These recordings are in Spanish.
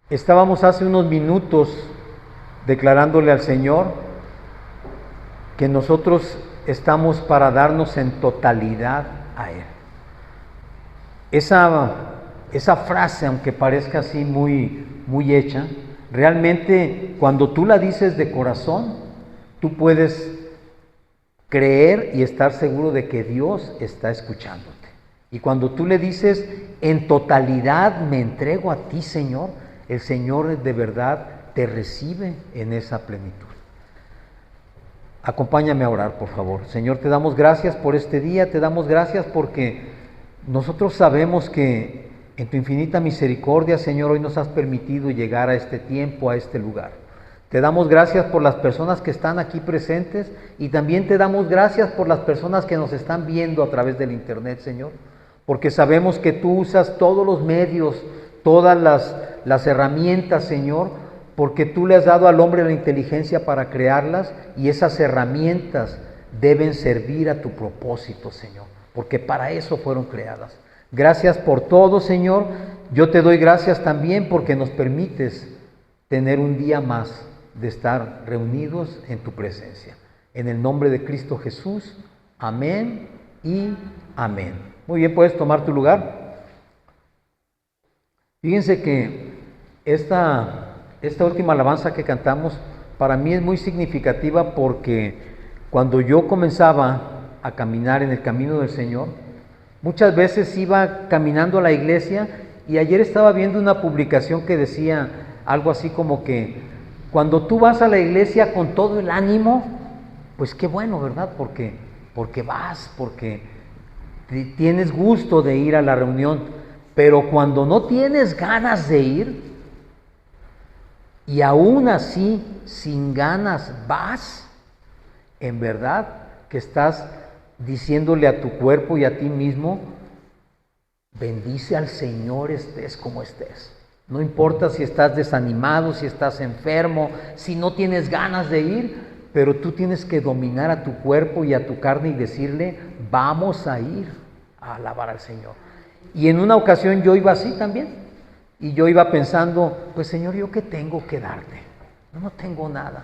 Estábamos hace unos minutos declarándole al Señor que nosotros estamos para darnos en totalidad a Él. Esa frase, aunque parezca así muy hecha, realmente cuando tú la dices de corazón, tú puedes creer y estar seguro de que Dios está escuchándote. Y cuando tú le dices, en totalidad me entrego a ti, Señor, el Señor de verdad te recibe en esa plenitud. Acompáñame a orar, por favor. Señor, te damos gracias por este día, te damos gracias porque nosotros sabemos que en tu infinita misericordia, Señor, hoy nos has permitido llegar a este tiempo, a este lugar. Te damos gracias por las personas que están aquí presentes y también te damos gracias por las personas que nos están viendo a través del internet, Señor, porque sabemos que tú usas todos los medios, todas las herramientas, Señor, porque tú le has dado al hombre la inteligencia para crearlas y esas herramientas deben servir a tu propósito, Señor, porque para eso fueron creadas. Gracias por todo, Señor. Yo te doy gracias también porque nos permites tener un día más de estar reunidos en tu presencia. En el nombre de Cristo Jesús, amén y amén. Muy bien, puedes tomar tu lugar. Fíjense que esta última alabanza que cantamos para mí es muy significativa porque cuando yo comenzaba a caminar en el camino del Señor, muchas veces iba caminando a la iglesia y ayer estaba viendo una publicación que decía algo así como que cuando tú vas a la iglesia con todo el ánimo, pues qué bueno, ¿verdad? Porque vas, porque tienes gusto de ir a la reunión, pero cuando no tienes ganas de ir y aún así sin ganas vas, en verdad que estás diciéndole a tu cuerpo y a ti mismo, bendice al Señor estés como estés. No importa si estás desanimado, si estás enfermo, si no tienes ganas de ir, pero tú tienes que dominar a tu cuerpo y a tu carne y decirle, vamos a ir a alabar al Señor. Y en una ocasión yo iba así también, y yo iba pensando, pues Señor, ¿yo qué tengo que darte? No tengo nada.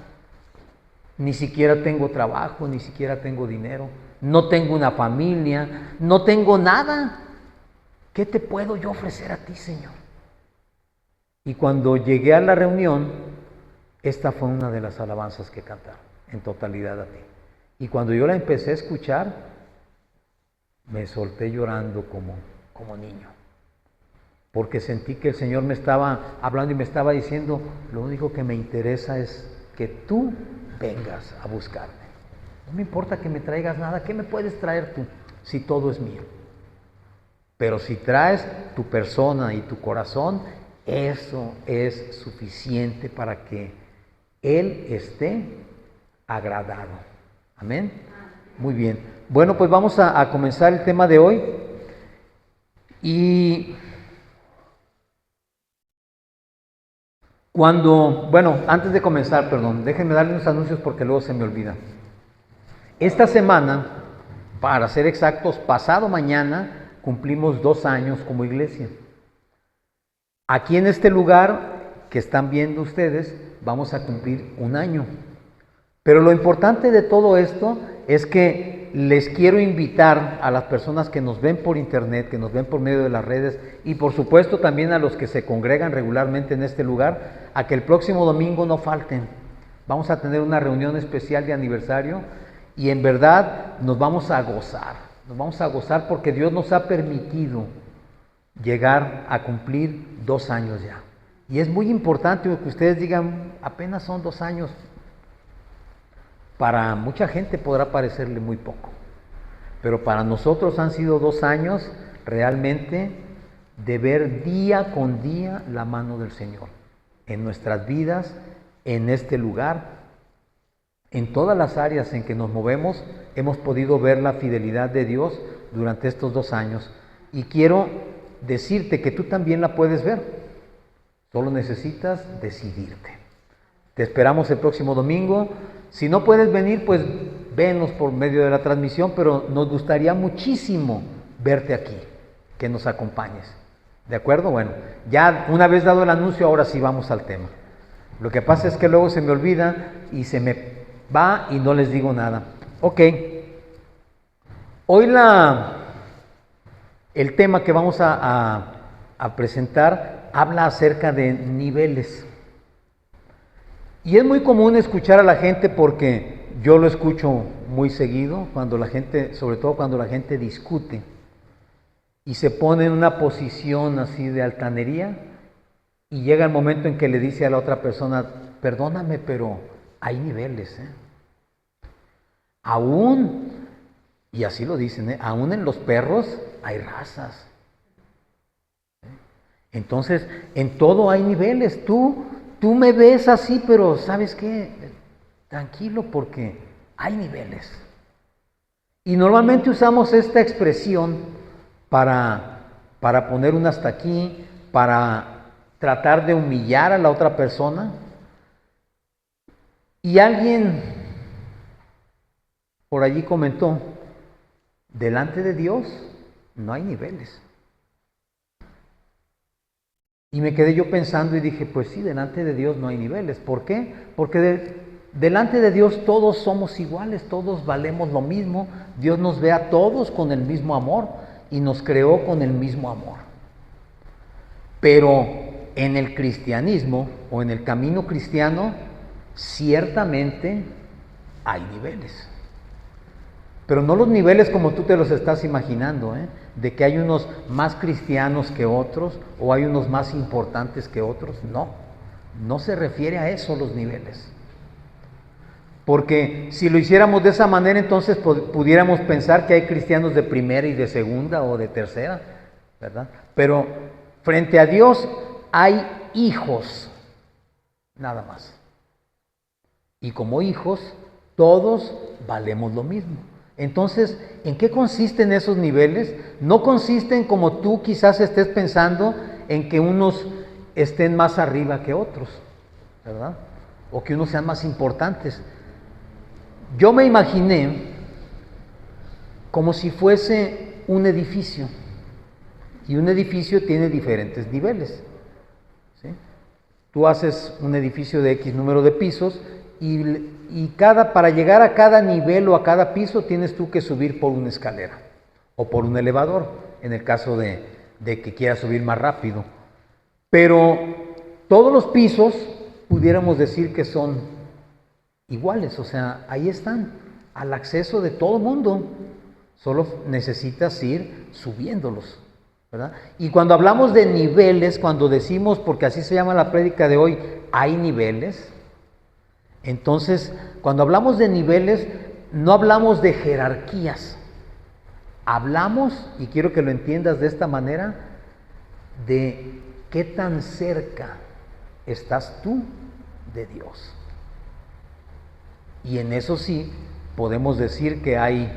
Ni siquiera tengo trabajo, ni siquiera tengo dinero, no tengo una familia, no tengo nada. ¿Qué te puedo yo ofrecer a ti, Señor? Y cuando llegué a la reunión, esta fue una de las alabanzas que cantaron, en totalidad a ti. Y cuando yo la empecé a escuchar, me solté llorando como niño. Porque sentí que el Señor me estaba hablando y me estaba diciendo, lo único que me interesa es que tú vengas a buscarme. No me importa que me traigas nada, ¿qué me puedes traer tú si todo es mío? Pero si traes tu persona y tu corazón, eso es suficiente para que Él esté agradado. Amén. Muy bien. Bueno, pues vamos a comenzar el tema de hoy. Y antes de comenzar, déjenme darle unos anuncios porque luego se me olvida. Esta semana, para ser exactos, pasado mañana, cumplimos 2 años como iglesia. Aquí en este lugar que están viendo ustedes, vamos a cumplir 1 año. Pero lo importante de todo esto es que les quiero invitar a las personas que nos ven por internet, que nos ven por medio de las redes y por supuesto también a los que se congregan regularmente en este lugar, a que el próximo domingo no falten. Vamos a tener una reunión especial de aniversario y en verdad nos vamos a gozar porque Dios nos ha permitido llegar a cumplir 2 años ya. Y es muy importante que ustedes digan, apenas son 2 años. Para mucha gente podrá parecerle muy poco, pero para nosotros han sido 2 años realmente de ver día con día la mano del Señor en nuestras vidas, en este lugar, en todas las áreas en que nos movemos, hemos podido ver la fidelidad de Dios durante estos 2 años. Y quiero decirte que tú también la puedes ver, solo necesitas decidirte. Te esperamos el próximo domingo. Si no puedes venir, pues venos por medio de la transmisión, pero nos gustaría muchísimo verte aquí, que nos acompañes. ¿De acuerdo? Bueno, ya una vez dado el anuncio, ahora sí vamos al tema. Lo que pasa es que luego se me olvida y se me va y no les digo nada. Ok, hoy el tema que vamos a presentar habla acerca de niveles. Y es muy común escuchar a la gente, porque yo lo escucho muy seguido, cuando la gente, sobre todo cuando la gente discute y se pone en una posición así de altanería, y llega el momento en que le dice a la otra persona: perdóname, pero hay niveles, ¿eh? Aún, y así lo dicen, ¿eh? Aún en los perros hay razas. Entonces, en todo hay niveles. Tú me ves así, pero ¿sabes qué? Tranquilo, porque hay niveles. Y normalmente usamos esta expresión para poner un hasta aquí, para tratar de humillar a la otra persona. Y alguien por allí comentó: delante de Dios no hay niveles. Y me quedé yo pensando y dije: pues sí, delante de Dios no hay niveles. ¿Por qué? Porque delante de Dios todos somos iguales, todos valemos lo mismo. Dios nos ve a todos con el mismo amor y nos creó con el mismo amor. Pero en el cristianismo o en el camino cristiano, ciertamente hay niveles. Pero no los niveles como tú te los estás imaginando, ¿eh? De que hay unos más cristianos que otros o hay unos más importantes que otros. No, no se refiere a eso los niveles. Porque si lo hiciéramos de esa manera, entonces pudiéramos pensar que hay cristianos de primera y de segunda o de tercera, ¿verdad? Pero frente a Dios hay hijos, nada más. Y como hijos, todos valemos lo mismo. Entonces, ¿en qué consisten esos niveles? No consisten, como tú quizás estés pensando, en que unos estén más arriba que otros, ¿verdad? O que unos sean más importantes. Yo me imaginé como si fuese un edificio, y un edificio tiene diferentes niveles, ¿sí? Tú haces un edificio de X número de pisos y para llegar a cada nivel o a cada piso tienes tú que subir por una escalera o por un elevador, en el caso de que quieras subir más rápido. Pero todos los pisos pudiéramos decir que son iguales, o sea, ahí están, al acceso de todo mundo. Solo necesitas ir subiéndolos, ¿verdad? Y cuando hablamos de niveles, cuando decimos, porque así se llama la prédica de hoy, hay niveles. Entonces, cuando hablamos de niveles, no hablamos de jerarquías. Hablamos, y quiero que lo entiendas de esta manera, de qué tan cerca estás tú de Dios. Y en eso sí podemos decir que hay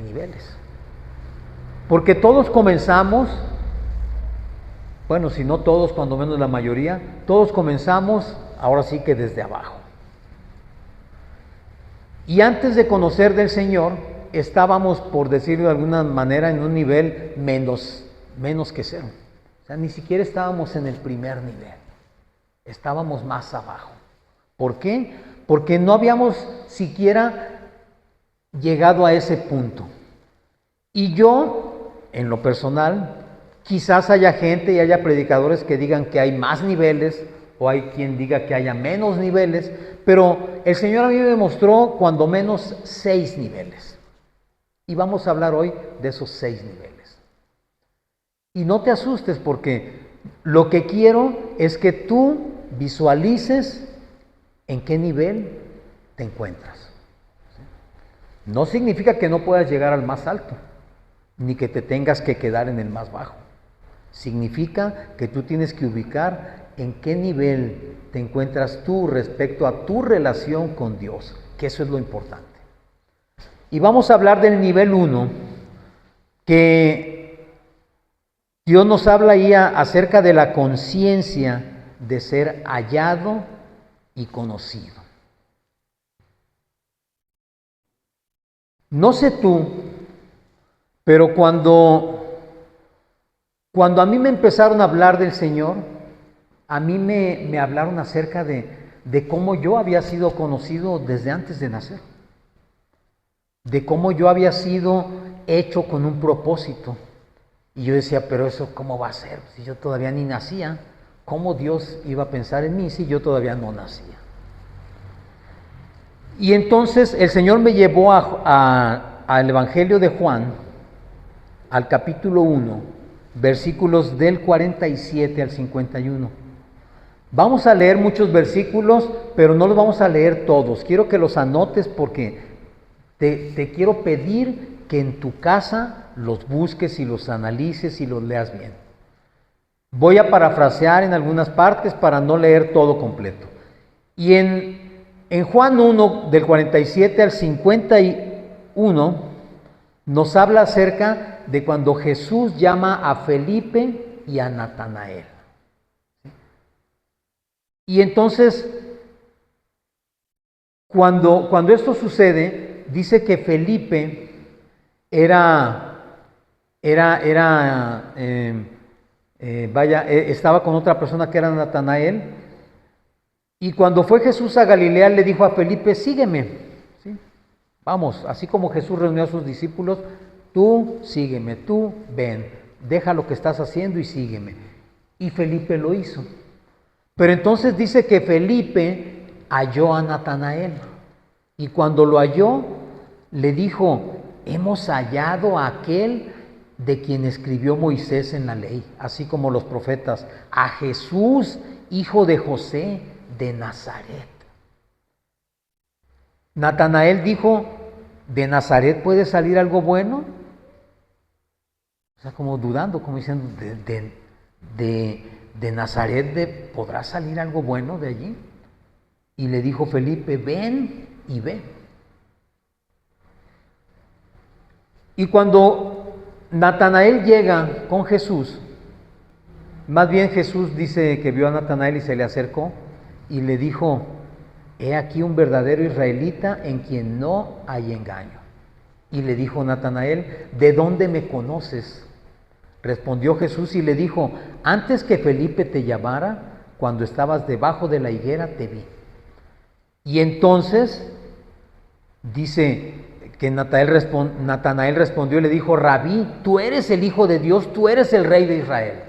niveles. Porque todos comenzamos, bueno, si no todos, cuando menos la mayoría, todos comenzamos ahora sí que desde abajo. Y antes de conocer del Señor, estábamos, por decirlo de alguna manera, en un nivel menos que cero. O sea, ni siquiera estábamos en el primer nivel. Estábamos más abajo. ¿Por qué? Porque no habíamos siquiera llegado a ese punto. Y yo, en lo personal, quizás haya gente y haya predicadores que digan que hay más niveles, o hay quien diga que haya menos niveles, pero el Señor a mí me mostró cuando menos 6 niveles. Y vamos a hablar hoy de esos 6 niveles. Y no te asustes, porque lo que quiero es que tú visualices en qué nivel te encuentras. No significa que no puedas llegar al más alto, ni que te tengas que quedar en el más bajo. Significa que tú tienes que ubicar en qué nivel te encuentras tú respecto a tu relación con Dios, que eso es lo importante. Y vamos a hablar del nivel 1, que Dios nos habla ahí acerca de la conciencia de ser hallado y conocido. No sé tú, pero cuando Cuando a mí me empezaron a hablar del Señor, a mí me hablaron acerca de cómo yo había sido conocido desde antes de nacer, de cómo yo había sido hecho con un propósito. Y yo decía, pero eso ¿cómo va a ser? Si yo todavía ni nacía, ¿cómo Dios iba a pensar en mí si yo todavía no nacía? Y entonces el Señor me llevó al Evangelio de Juan, al capítulo 1, versículos del 47 al 51. Vamos a leer muchos versículos, pero no los vamos a leer todos. Quiero que los anotes porque te quiero pedir que en tu casa los busques y los analices y los leas bien. Voy a parafrasear en algunas partes para no leer todo completo. Y en Juan 1, del 47 al 51, nos habla acerca de cuando Jesús llama a Felipe y a Natanael. Y entonces, cuando esto sucede, dice que Felipe estaba con otra persona que era Natanael. Y cuando fue Jesús a Galilea, le dijo a Felipe, sígueme. ¿Sí? Vamos, así como Jesús reunió a sus discípulos, tú sígueme, tú ven, deja lo que estás haciendo y sígueme. Y Felipe lo hizo. Pero entonces dice que Felipe halló a Natanael. Y cuando lo halló, le dijo, hemos hallado a aquel de quien escribió Moisés en la ley, así como los profetas, a Jesús, hijo de José, de Nazaret. Natanael dijo, ¿de Nazaret puede salir algo bueno? O sea, como dudando, como diciendo, ¿de Nazaret podrá salir algo bueno de allí? Y le dijo Felipe, ven y ve. Y cuando Natanael llega con Jesús, más bien Jesús dice que vio a Natanael y se le acercó y le dijo, he aquí un verdadero israelita en quien no hay engaño. Y le dijo Natanael, ¿de dónde me conoces? Respondió Jesús y le dijo, antes que Felipe te llamara, cuando estabas debajo de la higuera, te vi. Y entonces dice que Natanael respondió y le dijo, Rabí, tú eres el Hijo de Dios, tú eres el Rey de Israel.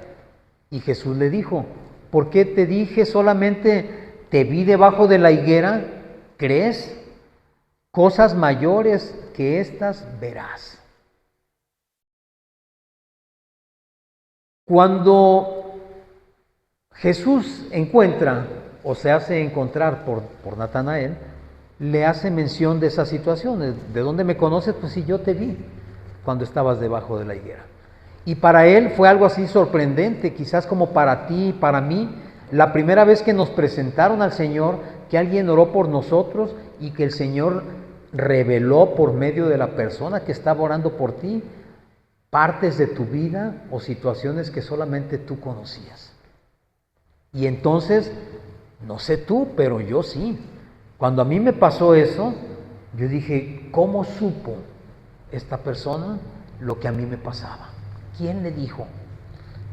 Y Jesús le dijo, ¿por qué te dije solamente te vi debajo de la higuera? ¿Crees? Cosas mayores que estas verás. Cuando Jesús encuentra o se hace encontrar por Natanael, le hace mención de esas situaciones. ¿De dónde me conoces? Pues sí, yo te vi cuando estabas debajo de la higuera. Y para él fue algo así sorprendente, quizás como para ti y para mí, la primera vez que nos presentaron al Señor, que alguien oró por nosotros y que el Señor reveló por medio de la persona que estaba orando por ti partes de tu vida o situaciones que solamente tú conocías. Y entonces, no sé tú, pero yo sí. Cuando a mí me pasó eso, yo dije, ¿cómo supo esta persona lo que a mí me pasaba? ¿Quién le dijo?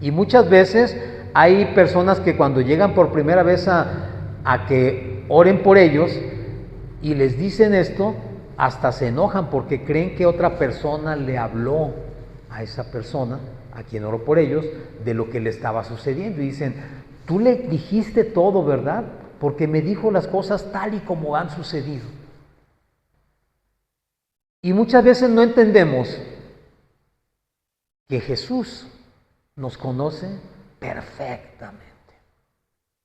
Y muchas veces hay personas que cuando llegan por primera vez a que oren por ellos y les dicen esto, hasta se enojan porque creen que otra persona le habló a esa persona, a quien oró por ellos, de lo que le estaba sucediendo. Y dicen, tú le dijiste todo, ¿verdad? Porque me dijo las cosas tal y como han sucedido. Y muchas veces no entendemos que Jesús nos conoce perfectamente.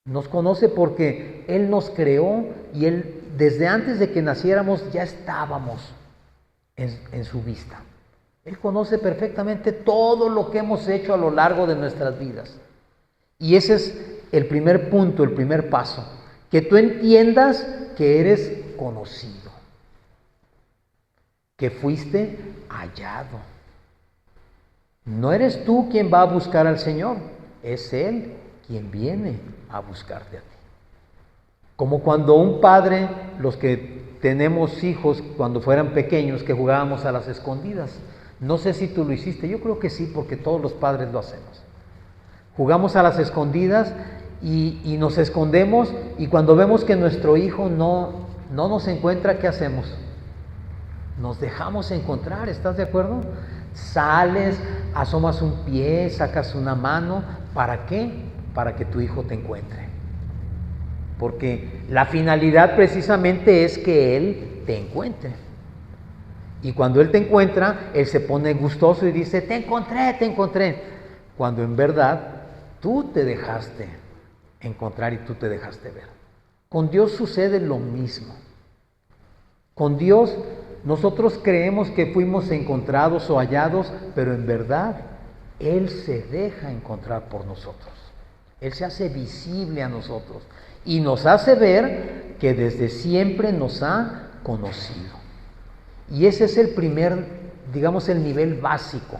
Nos conoce porque Él nos creó y Él, desde antes de que naciéramos, ya estábamos en su vista. Él conoce perfectamente todo lo que hemos hecho a lo largo de nuestras vidas. Y ese es el primer punto, el primer paso. Que tú entiendas que eres conocido, que fuiste hallado. No eres tú quien va a buscar al Señor, es Él quien viene a buscarte a ti. Como cuando un padre, los que tenemos hijos cuando fueran pequeños, que jugábamos a las escondidas. No sé si tú lo hiciste, yo creo que sí, porque todos los padres lo hacemos. Jugamos a las escondidas y nos escondemos, y cuando vemos que nuestro hijo no nos encuentra, ¿qué hacemos? Nos dejamos encontrar, ¿estás de acuerdo? Sales, asomas un pie, sacas una mano. ¿Para qué? Para que tu hijo te encuentre. Porque la finalidad precisamente es que él te encuentre. Y cuando él te encuentra, él se pone gustoso y dice, te encontré, te encontré. Cuando en verdad tú te dejaste encontrar y tú te dejaste ver. Con Dios sucede lo mismo. Con Dios nosotros creemos que fuimos encontrados o hallados, pero en verdad Él se deja encontrar por nosotros. Él se hace visible a nosotros y nos hace ver que desde siempre nos ha conocido. Y ese es el primer, digamos, el nivel básico.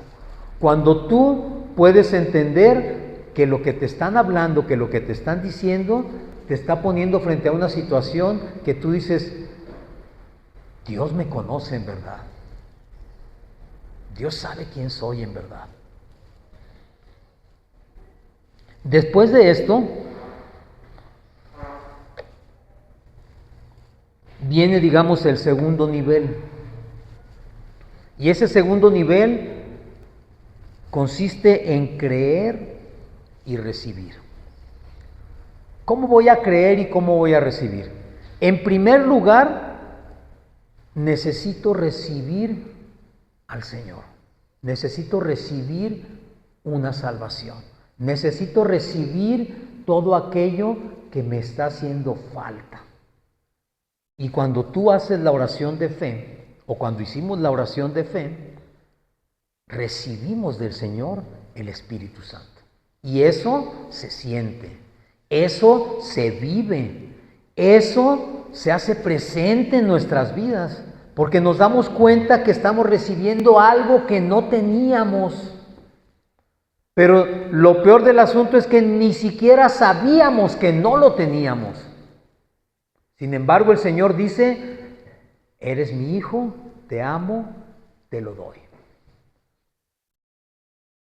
Cuando tú puedes entender que lo que te están hablando, que lo que te están diciendo, te está poniendo frente a una situación que tú dices, Dios me conoce en verdad. Dios sabe quién soy en verdad. Después de esto, viene, digamos, el segundo nivel. Y ese segundo nivel consiste en creer y recibir. ¿Cómo voy a creer y cómo voy a recibir? En primer lugar, necesito recibir al Señor. Necesito recibir una salvación. Necesito recibir todo aquello que me está haciendo falta. Y cuando tú haces la oración de fe, o cuando hicimos la oración de fe, recibimos del Señor el Espíritu Santo. Y eso se siente, eso se vive, eso se hace presente en nuestras vidas, porque nos damos cuenta que estamos recibiendo algo que no teníamos. Pero lo peor del asunto es que ni siquiera sabíamos que no lo teníamos. Sin embargo, el Señor dice, eres mi hijo, te amo, te lo doy.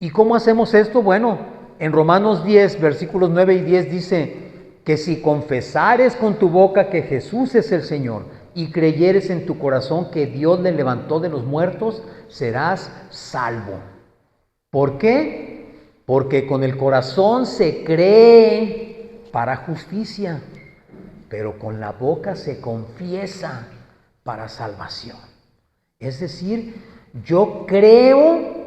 ¿Y cómo hacemos esto? Bueno, en Romanos 10, versículos 9 y 10 dice que si confesares con tu boca que Jesús es el Señor y creyeres en tu corazón que Dios le levantó de los muertos, serás salvo. ¿Por qué? Porque con el corazón se cree para justicia, pero con la boca se confiesa para salvación. Es decir, yo creo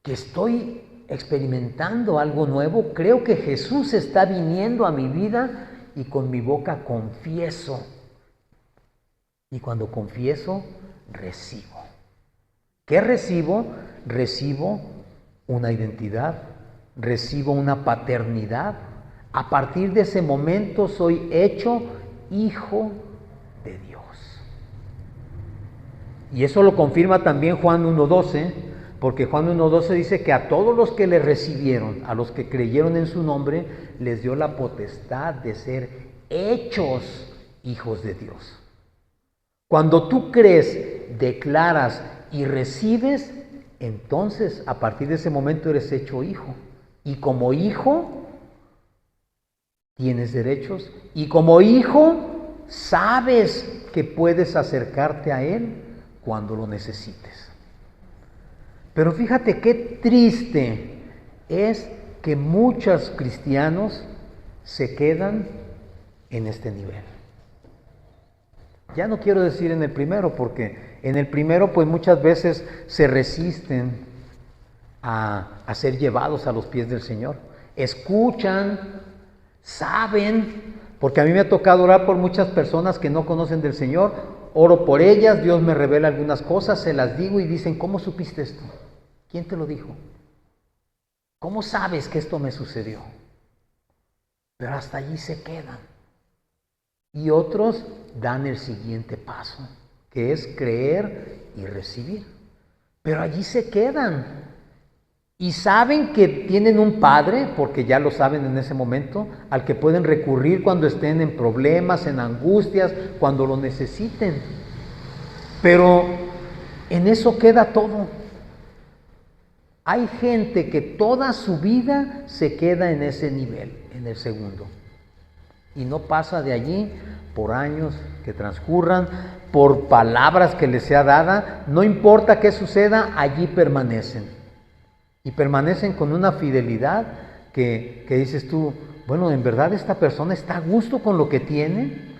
que estoy experimentando algo nuevo, creo que Jesús está viniendo a mi vida y con mi boca confieso. Y cuando confieso, recibo. ¿Qué recibo? Recibo una identidad, recibo una paternidad. A partir de ese momento soy hecho hijo de Dios. Y eso lo confirma también Juan 1:12, porque Juan 1:12 dice que a todos los que le recibieron, a los que creyeron en su nombre, les dio la potestad de ser hechos hijos de Dios. Cuando tú crees, declaras y recibes, entonces a partir de ese momento eres hecho hijo. Y como hijo, tienes derechos. Y como hijo, sabes que puedes acercarte a Él cuando lo necesites. Pero fíjate qué triste es que muchos cristianos se quedan en este nivel. Ya no quiero decir en el primero, porque en el primero pues muchas veces se resisten a ser llevados a los pies del Señor. Escuchan, saben, porque a mí me ha tocado orar por muchas personas que no conocen del Señor. Oro por ellas, Dios me revela algunas cosas, se las digo y dicen, ¿cómo supiste esto? ¿Quién te lo dijo? ¿Cómo sabes que esto me sucedió? Pero hasta allí se quedan. Y otros dan el siguiente paso, que es creer y recibir. Pero allí se quedan. Y saben que tienen un Padre, porque ya lo saben en ese momento, al que pueden recurrir cuando estén en problemas, en angustias, cuando lo necesiten. Pero en eso queda todo. Hay gente que toda su vida se queda en ese nivel, en el segundo, y no pasa de allí por años que transcurran, por palabras que les sea dada, no importa qué suceda, allí permanecen. Y permanecen con una fidelidad que dices tú, bueno, en verdad esta persona está a gusto con lo que tiene.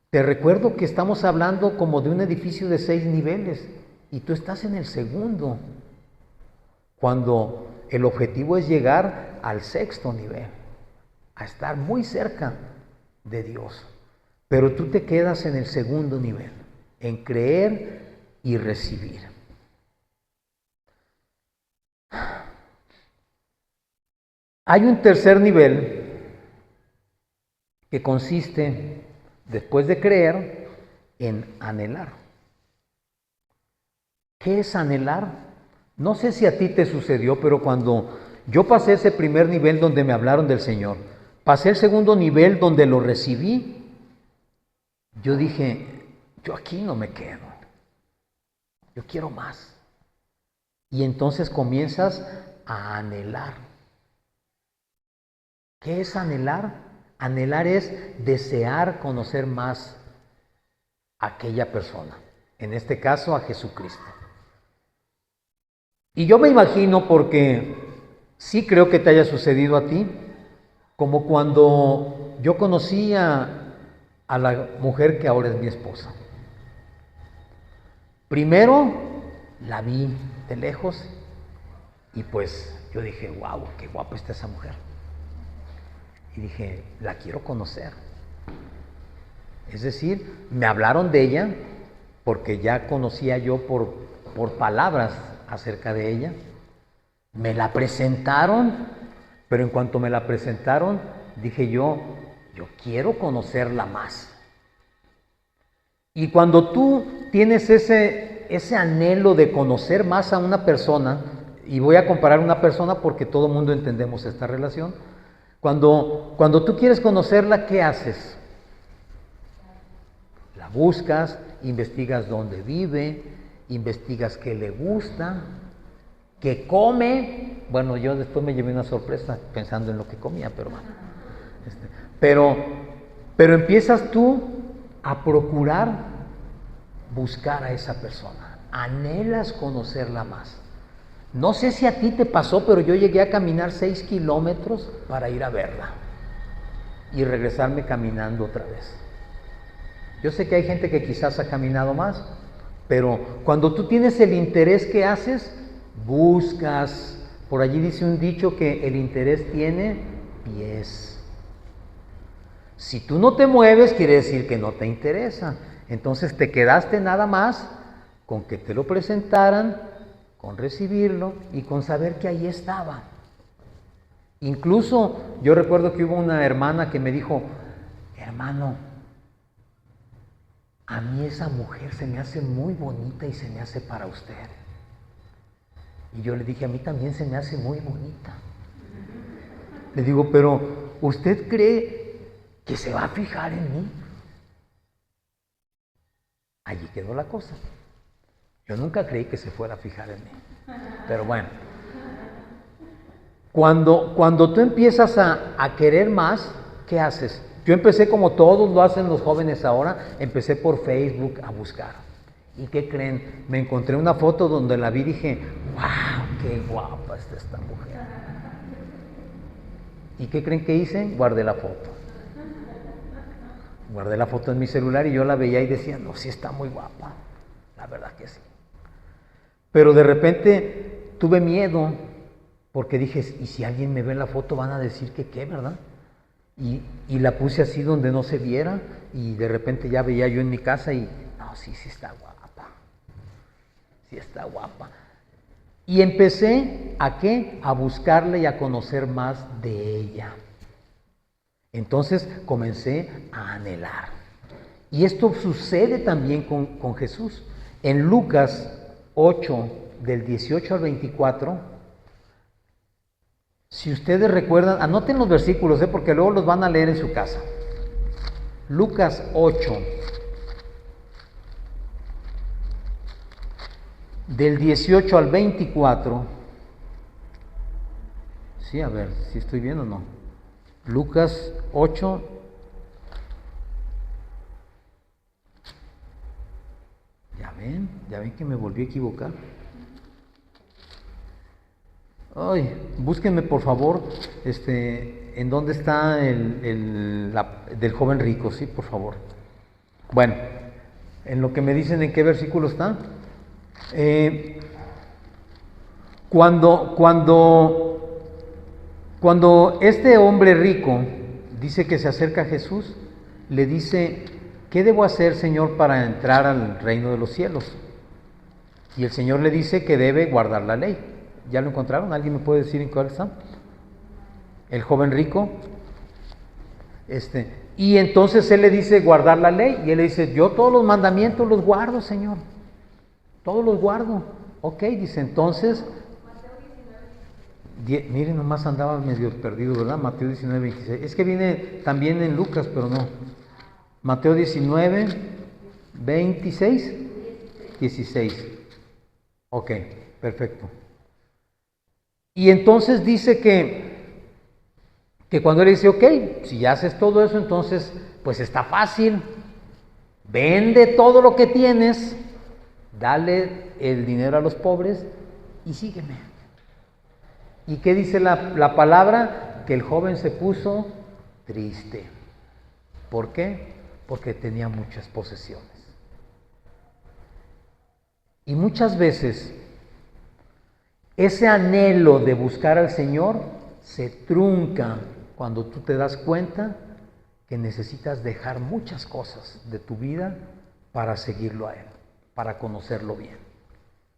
Te recuerdo que estamos hablando como de un edificio de 6 niveles y tú estás en el segundo, cuando el objetivo es llegar al 6.º nivel, a estar muy cerca de Dios. Pero tú te quedas en el segundo nivel, en creer y recibir. Hay un tercer nivel que consiste, después de creer, en anhelar. ¿Qué es anhelar? No sé si a ti te sucedió, pero cuando yo pasé ese primer nivel donde me hablaron del Señor, pasé el segundo nivel donde lo recibí, yo dije, yo aquí no me quedo, yo quiero más. Y entonces comienzas a anhelar. ¿Qué es anhelar? Anhelar es desear conocer más a aquella persona, en este caso a Jesucristo. Y yo me imagino, porque sí creo que te haya sucedido a ti, como cuando yo conocí a la mujer que ahora es mi esposa. Primero la vi de lejos y pues yo dije, wow, qué guapa está esa mujer. Y dije, la quiero conocer. Es decir, me hablaron de ella porque ya conocía yo por palabras acerca de ella. Me la presentaron, pero en cuanto me la presentaron, dije yo quiero conocerla más. Y cuando tú tienes ese anhelo de conocer más a una persona, y voy a comparar una persona porque todo el mundo entendemos esta relación, cuando tú quieres conocerla, ¿qué haces? La buscas, investigas dónde vive, investigas qué le gusta, qué come. Bueno, yo después me llevé una sorpresa pensando en lo que comía, pero bueno. Pero empiezas tú a procurar buscar a esa persona. Anhelas conocerla más. No sé si a ti te pasó, pero yo llegué a caminar 6 kilómetros para ir a verla y regresarme caminando otra vez. Yo sé que hay gente que quizás ha caminado más, pero cuando tú tienes el interés, ¿qué haces? Buscas. Por allí dice un dicho que el interés tiene pies. Si tú no te mueves, quiere decir que no te interesa. Entonces te quedaste nada más con que te lo presentaran, con recibirlo y con saber que ahí estaba. Incluso yo recuerdo que hubo una hermana que me dijo, hermano, a mí esa mujer se me hace muy bonita y se me hace para usted. Y yo le dije, a mí también se me hace muy bonita. Le digo, pero ¿usted cree que se va a fijar en mí? Allí quedó la cosa. Yo nunca creí que se fuera a fijar en mí. Pero bueno, cuando tú empiezas a querer más, ¿qué haces? Yo empecé como todos lo hacen los jóvenes ahora, empecé por Facebook a buscar. ¿Y qué creen? Me encontré una foto donde la vi y dije, wow, qué guapa está esta mujer. ¿Y qué creen que hice? Guardé la foto. Guardé la foto en mi celular y yo la veía y decía, no, sí está muy guapa. La verdad que sí. Pero de repente tuve miedo porque dije, ¿y si alguien me ve la foto van a decir que qué, verdad? Y la puse así donde no se viera y de repente ya veía yo en mi casa y, no, sí está guapa. Sí está guapa. Y empecé, ¿a qué? A buscarla y a conocer más de ella. Entonces comencé a anhelar. Y esto sucede también con Jesús. En Lucas 8, del 18 al 24, si ustedes recuerdan, anoten los versículos, porque luego los van a leer en su casa. Lucas 8, del 18 al 24, Sí, a ver, si estoy bien o no. Lucas 8. Ya ven que me volví a equivocar. Ay, búsquenme por favor, en dónde está del joven rico, sí, por favor. Bueno, en lo que me dicen en qué versículo está. Eh, cuando, cuando, cuando este hombre rico dice que se acerca a Jesús, le dice, ¿qué debo hacer, Señor, para entrar al reino de los cielos? Y el Señor le dice que debe guardar la ley. ¿Ya lo encontraron? ¿Alguien me puede decir en cuál está? El joven rico. Y entonces él le dice guardar la ley. Y él le dice, yo todos los mandamientos los guardo, Señor. Todos los guardo. Ok, dice, entonces, miren, nomás andaba medio perdido, ¿verdad? Mateo 19, 26. Es que viene también en Lucas, pero no. Mateo 19, 26, 16. Ok, perfecto. Y entonces dice que cuando él dice, ok, si ya haces todo eso, entonces, pues está fácil. Vende todo lo que tienes, dale el dinero a los pobres y sígueme. ¿Y qué dice la palabra? Que el joven se puso triste. ¿Por qué? Porque tenía muchas posesiones. Y muchas veces ese anhelo de buscar al Señor se trunca cuando tú te das cuenta que necesitas dejar muchas cosas de tu vida para seguirlo a Él, para conocerlo bien.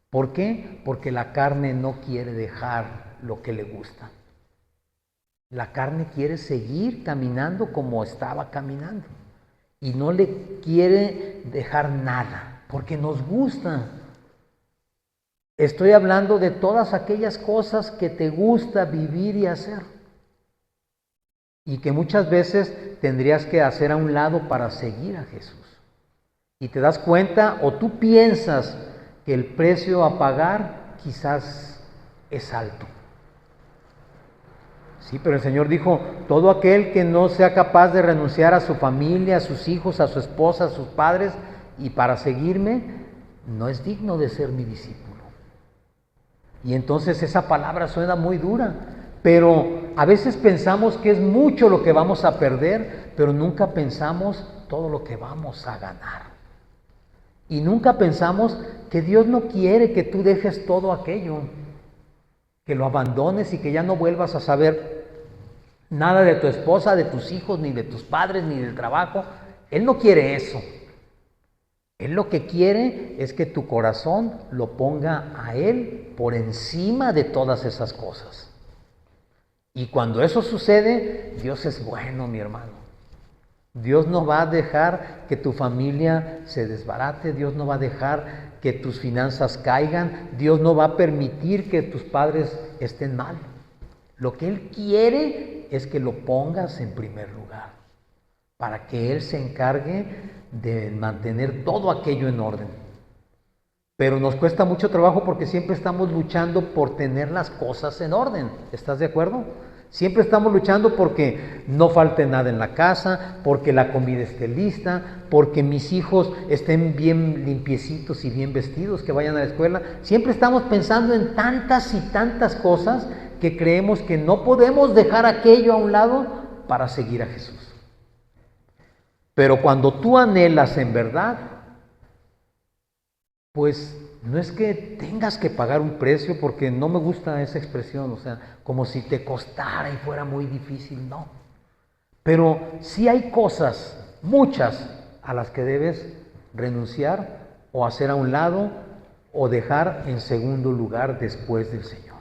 ¿Por qué? Porque la carne no quiere dejar lo que le gusta. La carne quiere seguir caminando como estaba caminando y no le quiere dejar nada, porque nos gusta. Estoy hablando de todas aquellas cosas que te gusta vivir y hacer y que muchas veces tendrías que hacer a un lado para seguir a Jesús. Y te das cuenta o tú piensas que el precio a pagar quizás es alto. Sí, pero el Señor dijo, todo aquel que no sea capaz de renunciar a su familia, a sus hijos, a su esposa, a sus padres y para seguirme, no es digno de ser mi discípulo. Y entonces esa palabra suena muy dura, pero a veces pensamos que es mucho lo que vamos a perder, pero nunca pensamos todo lo que vamos a ganar. Y nunca pensamos que Dios no quiere que tú dejes todo aquello, que lo abandones y que ya no vuelvas a saber nada de tu esposa, de tus hijos, ni de tus padres, ni del trabajo. Él no quiere eso. Él lo que quiere es que tu corazón lo ponga a Él por encima de todas esas cosas. Y cuando eso sucede, Dios es bueno, mi hermano. Dios no va a dejar que tu familia se desbarate, Dios no va a dejar que tus finanzas caigan, Dios no va a permitir que tus padres estén mal. Lo que Él quiere es que lo pongas en primer lugar, para que Él se encargue de mantener todo aquello en orden. Pero nos cuesta mucho trabajo porque siempre estamos luchando por tener las cosas en orden. ¿Estás de acuerdo? Siempre estamos luchando porque no falte nada en la casa, porque la comida esté lista, porque mis hijos estén bien limpiecitos y bien vestidos, que vayan a la escuela. Siempre estamos pensando en tantas y tantas cosas que creemos que no podemos dejar aquello a un lado para seguir a Jesús. Pero cuando tú anhelas en verdad, pues no es que tengas que pagar un precio, porque no me gusta esa expresión, o sea, como si te costara y fuera muy difícil, no. Pero sí hay cosas, muchas, a las que debes renunciar o hacer a un lado o dejar en segundo lugar después del Señor.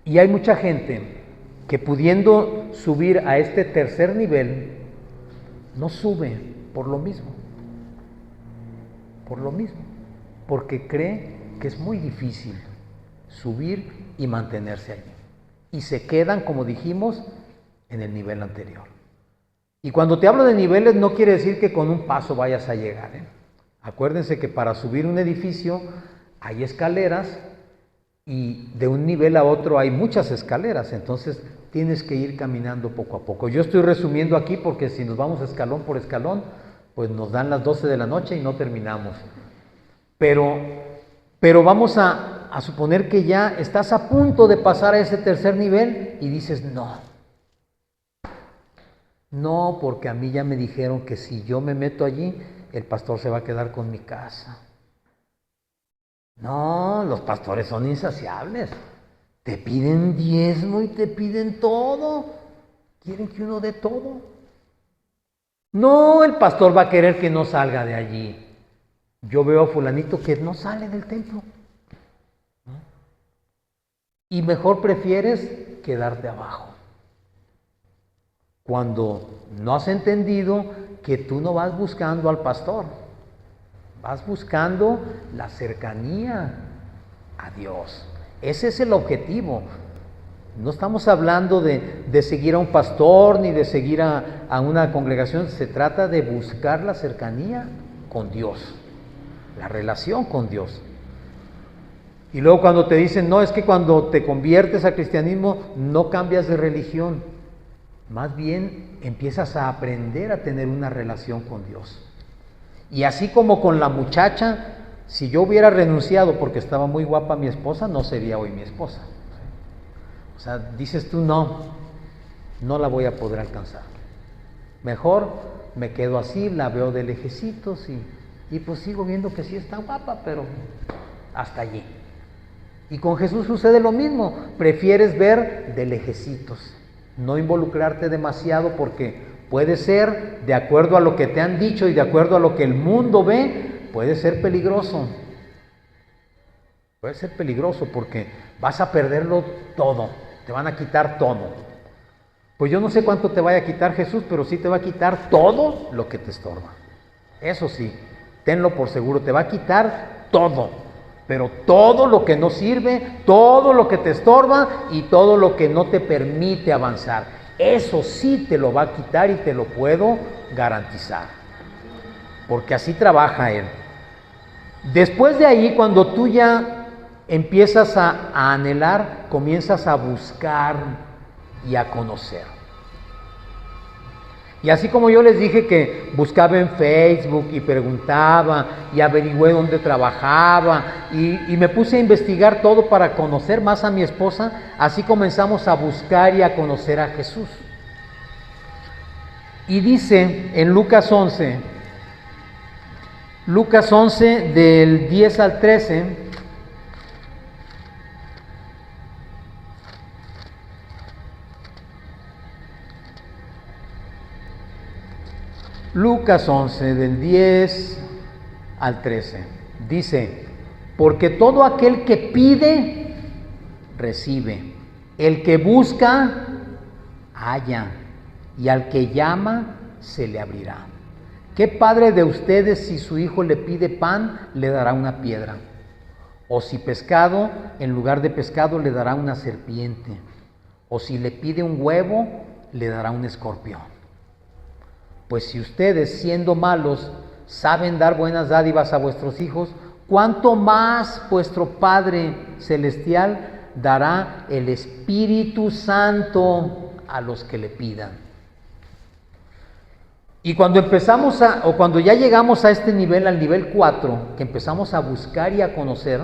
Y hay mucha gente que pudiendo subir a este tercer nivel, no sube por lo mismo, porque cree que es muy difícil subir y mantenerse allí. Y se quedan, como dijimos, en el nivel anterior. Y cuando te hablo de niveles, no quiere decir que con un paso vayas a llegar, ¿eh? Acuérdense que para subir un edificio hay escaleras y de un nivel a otro hay muchas escaleras, entonces tienes que ir caminando poco a poco. Yo estoy resumiendo aquí porque si nos vamos escalón por escalón, pues nos dan las 12 de la noche y no terminamos. Pero vamos a suponer que ya estás a punto de pasar a ese tercer nivel y dices, no, porque a mí ya me dijeron que si yo me meto allí, el pastor se va a quedar con mi casa. No, los pastores son insaciables. Te piden diezmo y te piden todo. Quieren que uno dé todo. No, el pastor va a querer que no salga de allí. Yo veo a fulanito que no sale del templo. Y mejor prefieres quedarte abajo. Cuando no has entendido que tú no vas buscando al pastor, vas buscando la cercanía a Dios. Ese es el objetivo. No estamos hablando de seguir a un pastor ni de seguir a una congregación. Se trata de buscar la cercanía con Dios, la relación con Dios. Y luego cuando te dicen, no, es que cuando te conviertes al cristianismo no cambias de religión. Más bien empiezas a aprender a tener una relación con Dios. Y así como con la muchacha, si yo hubiera renunciado porque estaba muy guapa mi esposa, no sería hoy mi esposa. O sea, dices tú, no la voy a poder alcanzar. Mejor me quedo así, la veo de lejecitos y pues sigo viendo que sí está guapa, pero hasta allí. Y con Jesús sucede lo mismo, prefieres ver de lejecitos, no involucrarte demasiado porque puede ser, de acuerdo a lo que te han dicho y de acuerdo a lo que el mundo ve, puede ser peligroso. Puede ser peligroso porque vas a perderlo todo, te van a quitar todo. Pues yo no sé cuánto te vaya a quitar Jesús, pero sí te va a quitar todo lo que te estorba. Eso sí, tenlo por seguro, te va a quitar todo. Pero todo lo que no sirve, todo lo que te estorba y todo lo que no te permite avanzar, eso sí te lo va a quitar y te lo puedo garantizar. Porque así trabaja Él. Después de ahí, cuando tú ya empiezas a anhelar, comienzas a buscar y a conocer. Y así como yo les dije que buscaba en Facebook y preguntaba y averigüé dónde trabajaba y me puse a investigar todo para conocer más a mi esposa, así comenzamos a buscar y a conocer a Jesús. Y dice en Lucas 11 del 10 al 13, Lucas 11 del 10 al 13, dice, porque todo aquel que pide, recibe, el que busca, halla, y al que llama, se le abrirá. ¿Qué padre de ustedes si su hijo le pide pan, le dará una piedra? O si pescado, en lugar de pescado, le dará una serpiente? O si le pide un huevo, le dará un escorpión. Pues si ustedes, siendo malos, saben dar buenas dádivas a vuestros hijos, ¿cuánto más vuestro Padre Celestial dará el Espíritu Santo a los que le pidan? Y cuando empezamos cuando ya llegamos a este nivel, al nivel 4, que empezamos a buscar y a conocer,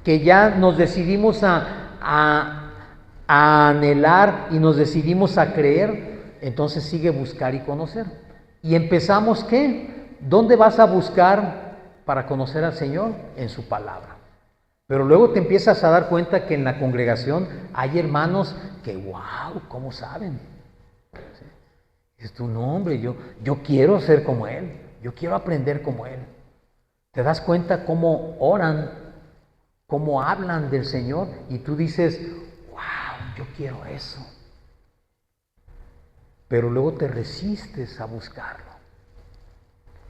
que ya nos decidimos a anhelar y nos decidimos a creer, entonces sigue buscar y conocer. Y empezamos, ¿qué? ¿Dónde vas a buscar para conocer al Señor? En su palabra. Pero luego te empiezas a dar cuenta que en la congregación hay hermanos que, wow, ¿cómo saben? ¿Sí? Dices tú, no hombre, yo quiero ser como él, yo quiero aprender como él. Te das cuenta cómo oran, cómo hablan del Señor y tú dices, wow, yo quiero eso. Pero luego te resistes a buscarlo.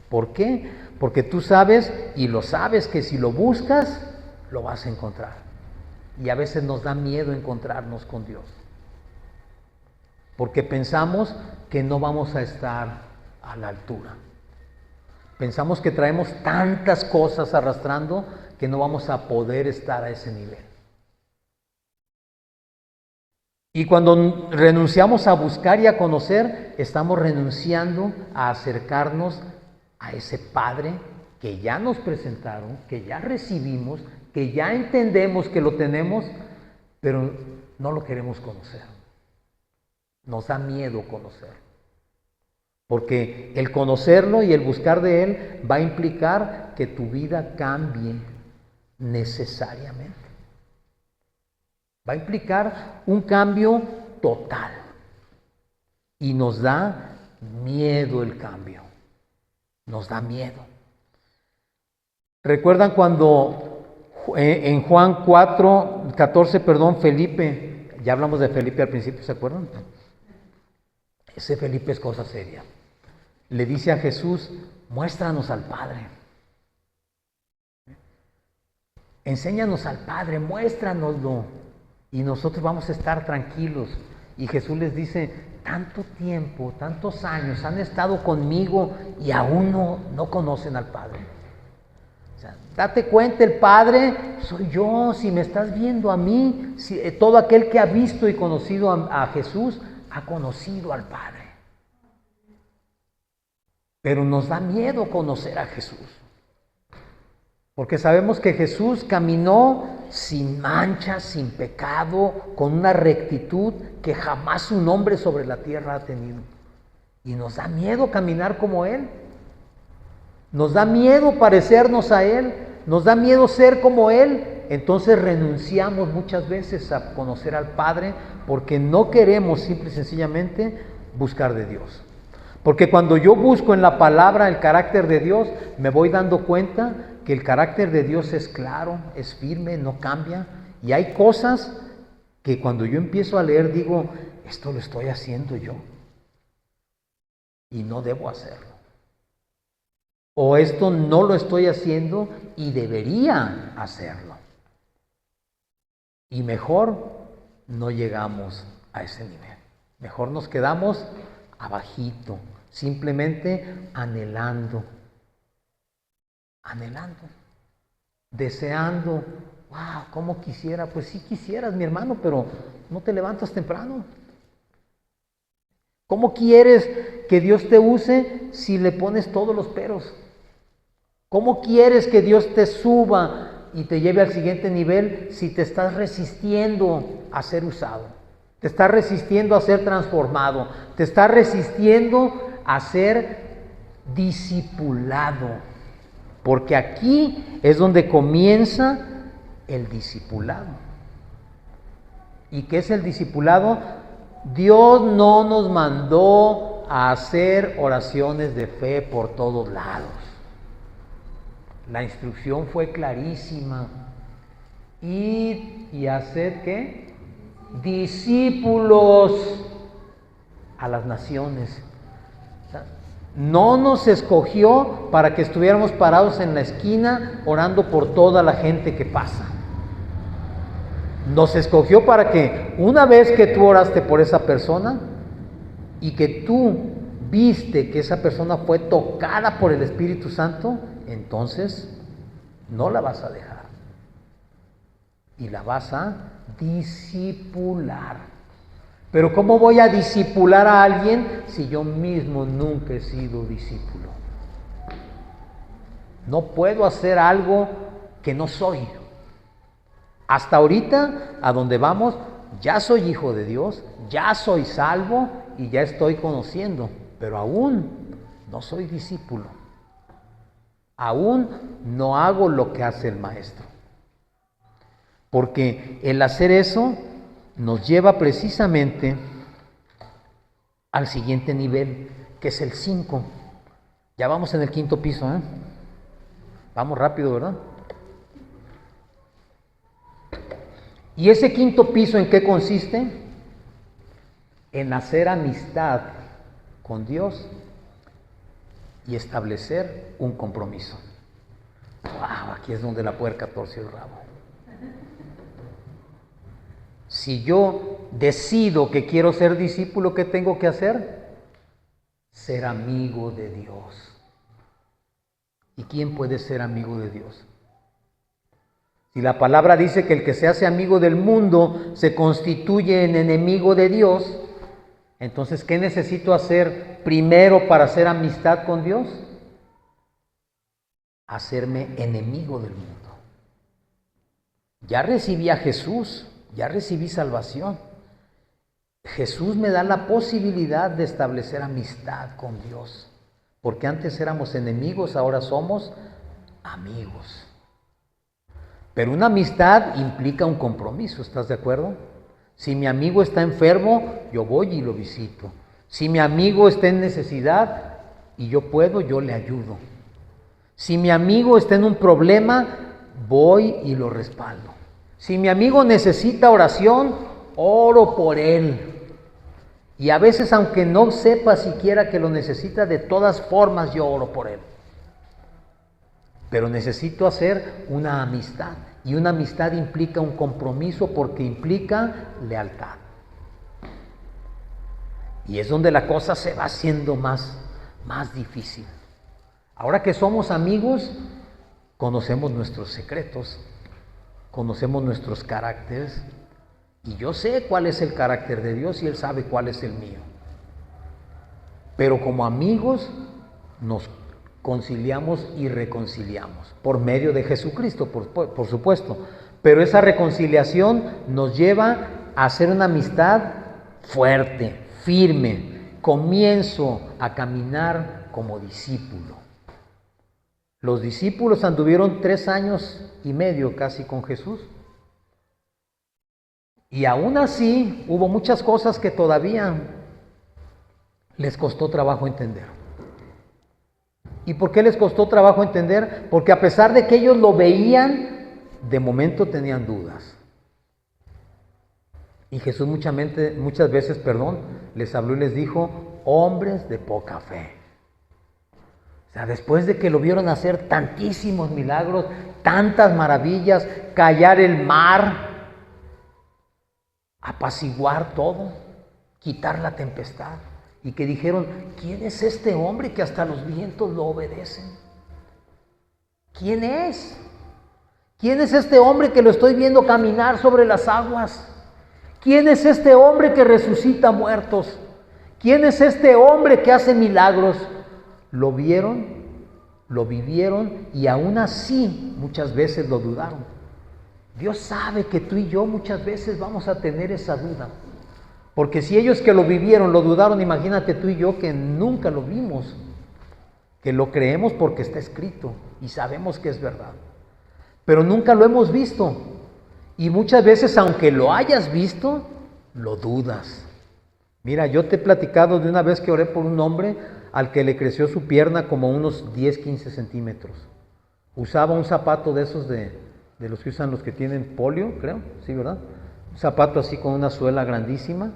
¿Por qué? Porque tú sabes y lo sabes que si lo buscas, lo vas a encontrar. Y a veces nos da miedo encontrarnos con Dios. Porque pensamos que no vamos a estar a la altura. Pensamos que traemos tantas cosas arrastrando que no vamos a poder estar a ese nivel. Y cuando renunciamos a buscar y a conocer, estamos renunciando a acercarnos a ese Padre que ya nos presentaron, que ya recibimos, que ya entendemos que lo tenemos, pero no lo queremos conocer. Nos da miedo conocerlo. Porque el conocerlo y el buscar de Él va a implicar que tu vida cambie necesariamente. Va a implicar un cambio total. Y nos da miedo el cambio. Nos da miedo. ¿Recuerdan cuando en Juan 4:14, Felipe, ya hablamos de Felipe al principio, ¿se acuerdan? Ese Felipe es cosa seria. Le dice a Jesús, muéstranos al Padre. Enséñanos al Padre, muéstranoslo. Y nosotros vamos a estar tranquilos. Y Jesús les dice, tanto tiempo, tantos años han estado conmigo y aún no conocen al Padre. O sea, date cuenta, el Padre soy yo. Si me estás viendo a mí, todo aquel que ha visto y conocido a Jesús, ha conocido al Padre. Pero nos da miedo conocer a Jesús. Porque sabemos que Jesús caminó sin mancha, sin pecado, con una rectitud que jamás un hombre sobre la tierra ha tenido. Y nos da miedo caminar como Él. Nos da miedo parecernos a Él. Nos da miedo ser como Él. Entonces renunciamos muchas veces a conocer al Padre porque no queremos simple y sencillamente buscar de Dios. Porque cuando yo busco en la palabra el carácter de Dios, me voy dando cuenta que el carácter de Dios es claro, es firme, no cambia. Y hay cosas que cuando yo empiezo a leer digo, esto lo estoy haciendo yo. Y no debo hacerlo. O esto no lo estoy haciendo y debería hacerlo. Y mejor no llegamos a ese nivel. Mejor nos quedamos abajito, simplemente anhelando, deseando. Wow, ¿cómo quisiera? Pues sí quisieras, mi hermano, pero no te levantas temprano. ¿Cómo quieres que Dios te use si le pones todos los peros? ¿Cómo quieres que Dios te suba y te lleve al siguiente nivel si te estás resistiendo a ser usado? Te estás resistiendo a ser transformado. Te estás resistiendo a ser discipulado. Porque aquí es donde comienza el discipulado. ¿Y qué es el discipulado? Dios no nos mandó a hacer oraciones de fe por todos lados. La instrucción fue clarísima. Y hacer ¿qué? Discípulos a las naciones. No nos escogió para que estuviéramos parados en la esquina orando por toda la gente que pasa. Nos escogió para que una vez que tú oraste por esa persona y que tú viste que esa persona fue tocada por el Espíritu Santo, entonces no la vas a dejar y la vas a discipular. Pero ¿cómo voy a discipular a alguien si yo mismo nunca he sido discípulo? No puedo hacer algo que no soy. Hasta ahorita, a donde vamos, ya soy hijo de Dios, ya soy salvo y ya estoy conociendo, pero aún no soy discípulo. Aún no hago lo que hace el maestro. Porque el hacer eso nos lleva precisamente al siguiente nivel, que es el 5. Ya vamos en el 5º piso, ¿eh? Vamos rápido, ¿verdad? ¿Y ese 5º piso en qué consiste? En hacer amistad con Dios y establecer un compromiso. ¡Wow! Aquí es donde la puerca torció el rabo. Si yo decido que quiero ser discípulo, ¿qué tengo que hacer? Ser amigo de Dios. ¿Y quién puede ser amigo de Dios? Si la palabra dice que el que se hace amigo del mundo se constituye en enemigo de Dios, entonces, ¿qué necesito hacer primero para hacer amistad con Dios? Hacerme enemigo del mundo. Ya recibí a Jesús, ya recibí salvación. Jesús me da la posibilidad de establecer amistad con Dios, porque antes éramos enemigos, ahora somos amigos. Pero una amistad implica un compromiso, ¿estás de acuerdo? Si mi amigo está enfermo, yo voy y lo visito. Si mi amigo está en necesidad y yo puedo, yo le ayudo. Si mi amigo está en un problema, voy y lo respaldo. Si mi amigo necesita oración, oro por él. Y a veces, aunque no sepa siquiera que lo necesita, de todas formas yo oro por él. Pero necesito hacer una amistad. Y una amistad implica un compromiso porque implica lealtad. Y es donde la cosa se va haciendo más difícil. Ahora que somos amigos, conocemos nuestros secretos, conocemos nuestros caracteres. Y yo sé cuál es el carácter de Dios y Él sabe cuál es el mío. Pero como amigos nos conciliamos y reconciliamos por medio de Jesucristo, por supuesto. Pero esa reconciliación nos lleva a hacer una amistad fuerte, firme. Comienzo a caminar como discípulo. Los discípulos anduvieron 3 años y medio casi con Jesús. Y aún así hubo muchas cosas que todavía les costó trabajo entender. ¿Y por qué les costó trabajo entender? Porque a pesar de que ellos lo veían, de momento tenían dudas. Y Jesús muchas veces, les habló y les dijo, hombres de poca fe. O sea, después de que lo vieron hacer tantísimos milagros, tantas maravillas, callar el mar, apaciguar todo, quitar la tempestad. Y que dijeron, ¿quién es este hombre que hasta los vientos lo obedecen? ¿Quién es? ¿Quién es este hombre que lo estoy viendo caminar sobre las aguas? ¿Quién es este hombre que resucita muertos? ¿Quién es este hombre que hace milagros? Lo vieron, lo vivieron y aún así muchas veces lo dudaron. Dios sabe que tú y yo muchas veces vamos a tener esa duda. Porque si ellos que lo vivieron lo dudaron, imagínate tú y yo que nunca lo vimos, que lo creemos porque está escrito y sabemos que es verdad, pero nunca lo hemos visto. Y muchas veces, aunque lo hayas visto, lo dudas. Mira, yo te he platicado de una vez que oré por un hombre al que le creció su pierna como unos 10, 15 centímetros. Usaba un zapato de esos de los que usan los que tienen polio, creo, sí, ¿verdad? Un zapato así con una suela grandísima,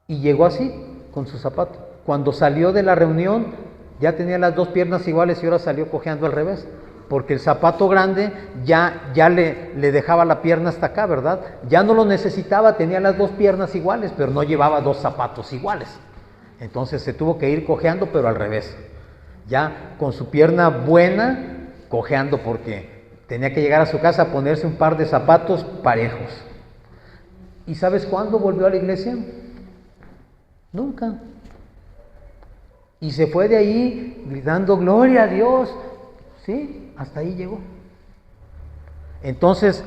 y llegó así, con su zapato. Cuando salió de la reunión, ya tenía las 2 piernas iguales y ahora salió cojeando al revés, porque el zapato grande ya le dejaba la pierna hasta acá, ¿verdad? Ya no lo necesitaba, tenía las 2 piernas iguales, pero no llevaba 2 zapatos iguales. Entonces se tuvo que ir cojeando, pero al revés. Ya con su pierna buena, cojeando porque tenía que llegar a su casa a ponerse un par de zapatos parejos. ¿Y sabes cuándo volvió a la iglesia? Nunca. Y se fue de ahí gritando gloria a Dios. Sí, hasta ahí llegó. Entonces,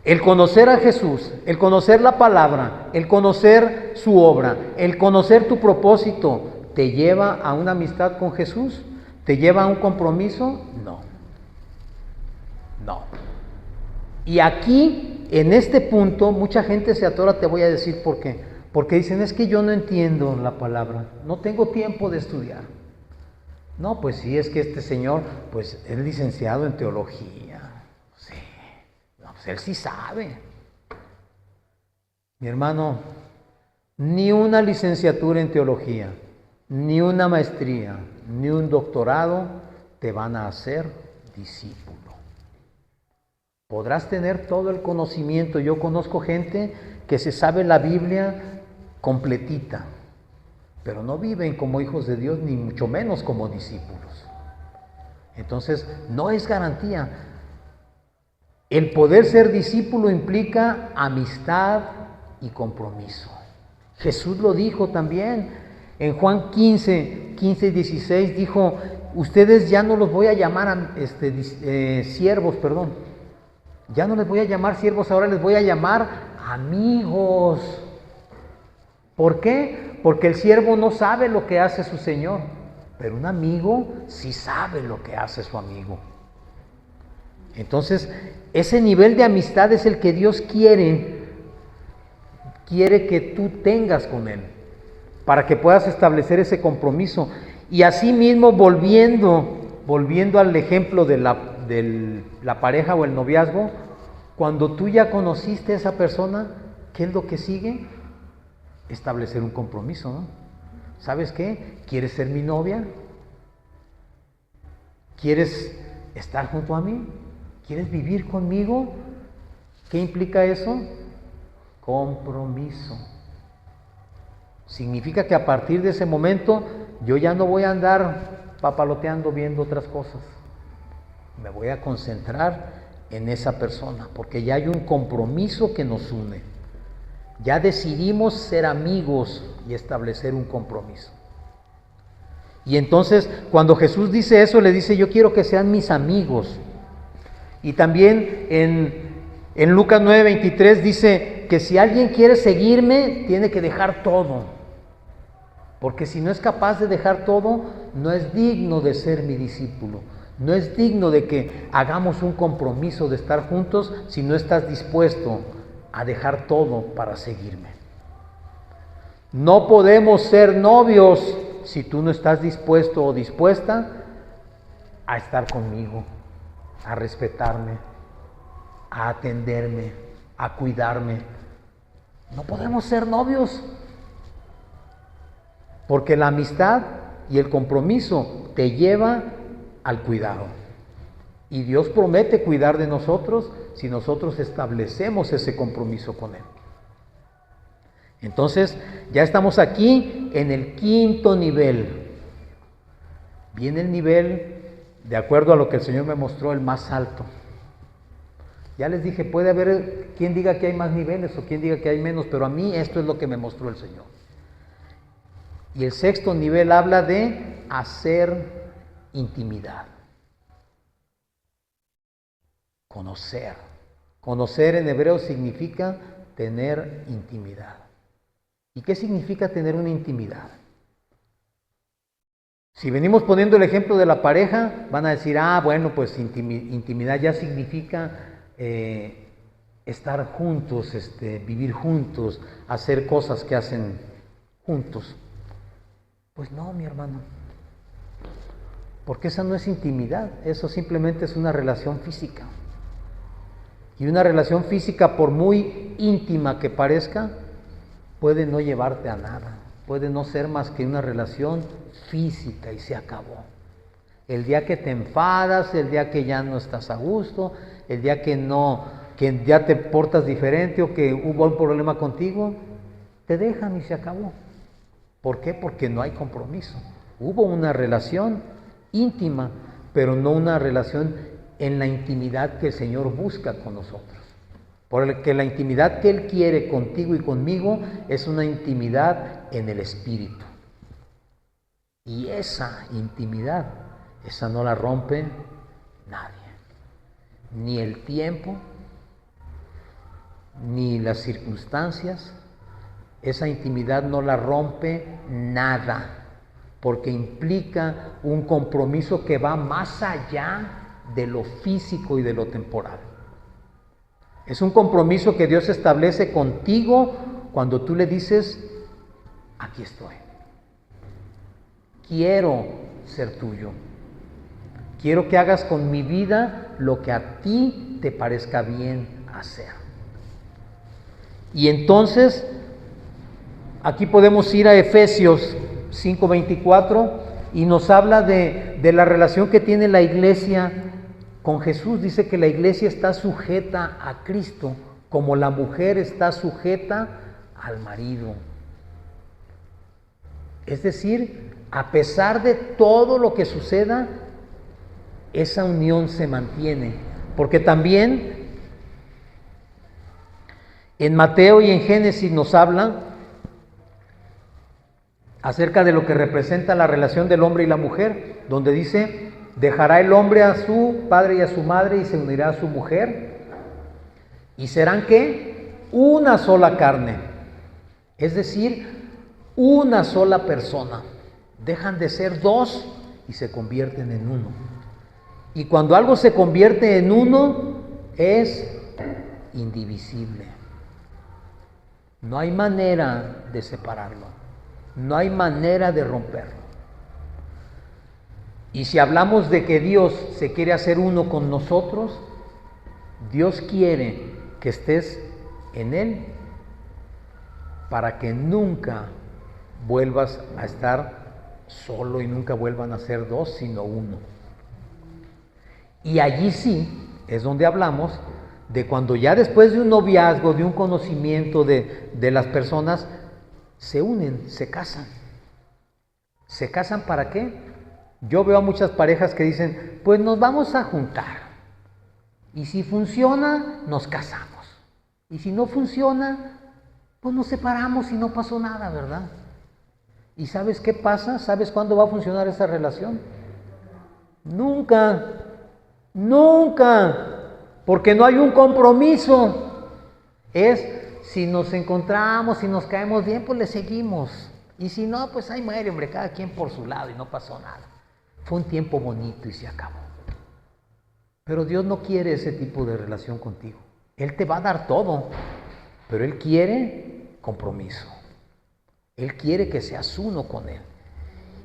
el conocer a Jesús, el conocer la palabra, el conocer su obra, el conocer tu propósito, ¿te lleva a una amistad con Jesús? ¿Te lleva a un compromiso? No. No. Y aquí, en este punto, mucha gente se atora, te voy a decir por qué. Porque dicen, es que yo no entiendo la palabra, no tengo tiempo de estudiar. No, pues sí, es que este señor, pues es licenciado en teología. Sí, no, pues él sí sabe. Mi hermano, ni una licenciatura en teología, ni una maestría, ni un doctorado te van a hacer discípulo. Podrás tener todo el conocimiento. Yo conozco gente que se sabe la Biblia completita, pero no viven como hijos de Dios, ni mucho menos como discípulos. Entonces, no es garantía. El poder ser discípulo implica amistad y compromiso. Jesús lo dijo también. En Juan 15 y 16 dijo, ustedes ya no los voy a llamar siervos, perdón. Ya no les voy a llamar siervos, ahora les voy a llamar amigos. ¿Por qué? Porque el siervo no sabe lo que hace su señor, pero un amigo sí sabe lo que hace su amigo. Entonces, ese nivel de amistad es el que Dios quiere que tú tengas con Él, para que puedas establecer ese compromiso. Y asimismo, volviendo al ejemplo de la pareja o el noviazgo, cuando tú ya conociste a esa persona, ¿qué es lo que sigue? Establecer un compromiso, ¿no? ¿Sabes qué? ¿Quieres ser mi novia? ¿Quieres estar junto a mí? ¿Quieres vivir conmigo? ¿Qué implica eso? Compromiso. Significa que a partir de ese momento yo ya no voy a andar papaloteando viendo otras cosas. Me voy a concentrar en esa persona, porque ya hay un compromiso que nos une. Ya decidimos ser amigos y establecer un compromiso. Y entonces, cuando Jesús dice eso, le dice, yo quiero que sean mis amigos. Y también en Lucas 9:23 dice que si alguien quiere seguirme, tiene que dejar todo. Porque si no es capaz de dejar todo, no es digno de ser mi discípulo. No es digno de que hagamos un compromiso de estar juntos si no estás dispuesto a dejar todo para seguirme. No podemos ser novios si tú no estás dispuesto o dispuesta a estar conmigo, a respetarme, a atenderme, a cuidarme. No podemos ser novios, porque la amistad y el compromiso te lleva al cuidado. Y Dios promete cuidar de nosotros si nosotros establecemos ese compromiso con Él. Entonces, ya estamos aquí en el quinto nivel. Viene el nivel, de acuerdo a lo que el Señor me mostró, el más alto. Ya les dije, puede haber quien diga que hay más niveles o quien diga que hay menos, pero a mí esto es lo que me mostró el Señor. Y el sexto nivel habla de hacer intimidad. Conocer. Conocer en hebreo significa tener intimidad. ¿Y qué significa tener una intimidad? Si venimos poniendo el ejemplo de la pareja, van a decir, bueno, pues intimidad ya significa estar juntos, vivir juntos, hacer cosas que hacen juntos. Pues no, mi hermano, porque esa no es intimidad, eso simplemente es una relación física. Y una relación física, por muy íntima que parezca, puede no llevarte a nada, puede no ser más que una relación física y se acabó. El día que te enfadas, el día que ya no estás a gusto, el día que ya te portas diferente o que hubo un problema contigo, te dejan y se acabó. ¿Por qué? Porque no hay compromiso. Hubo una relación íntima, pero no una relación en la intimidad que el Señor busca con nosotros. Porque la intimidad que Él quiere contigo y conmigo es una intimidad en el Espíritu. Y esa intimidad, esa no la rompe nadie. Ni el tiempo, ni las circunstancias. Esa intimidad no la rompe nada, porque implica un compromiso que va más allá de lo físico y de lo temporal. Es un compromiso que Dios establece contigo cuando tú le dices, aquí estoy. Quiero ser tuyo. Quiero que hagas con mi vida lo que a ti te parezca bien hacer. Y entonces, aquí podemos ir a Efesios 5:24 y nos habla de la relación que tiene la iglesia con Jesús. Dice que la iglesia está sujeta a Cristo, como la mujer está sujeta al marido. Es decir, a pesar de todo lo que suceda, esa unión se mantiene. Porque también en Mateo y en Génesis nos habla acerca de lo que representa la relación del hombre y la mujer, donde dice, dejará el hombre a su padre y a su madre y se unirá a su mujer, y serán ¿qué? Una sola carne, es decir, una sola persona. Dejan de ser dos y se convierten en uno. Y cuando algo se convierte en uno, es indivisible. No hay manera de separarlo. No hay manera de romperlo. Y si hablamos de que Dios se quiere hacer uno con nosotros, Dios quiere que estés en Él para que nunca vuelvas a estar solo y nunca vuelvan a ser dos, sino uno. Y allí sí es donde hablamos de cuando ya después de un noviazgo, de un conocimiento de las personas, se unen, se casan. ¿Se casan para qué? Yo veo a muchas parejas que dicen, pues nos vamos a juntar. Y si funciona, nos casamos. Y si no funciona, pues nos separamos y no pasó nada, ¿verdad? ¿Y sabes qué pasa? ¿Sabes cuándo va a funcionar esa relación? Nunca. Nunca. Porque no hay un compromiso. Es, si nos encontramos, si nos caemos bien, pues le seguimos. Y si no, pues ahí muere, hombre, cada quien por su lado y no pasó nada. Fue un tiempo bonito y se acabó. Pero Dios no quiere ese tipo de relación contigo. Él te va a dar todo, pero Él quiere compromiso. Él quiere que seas uno con Él.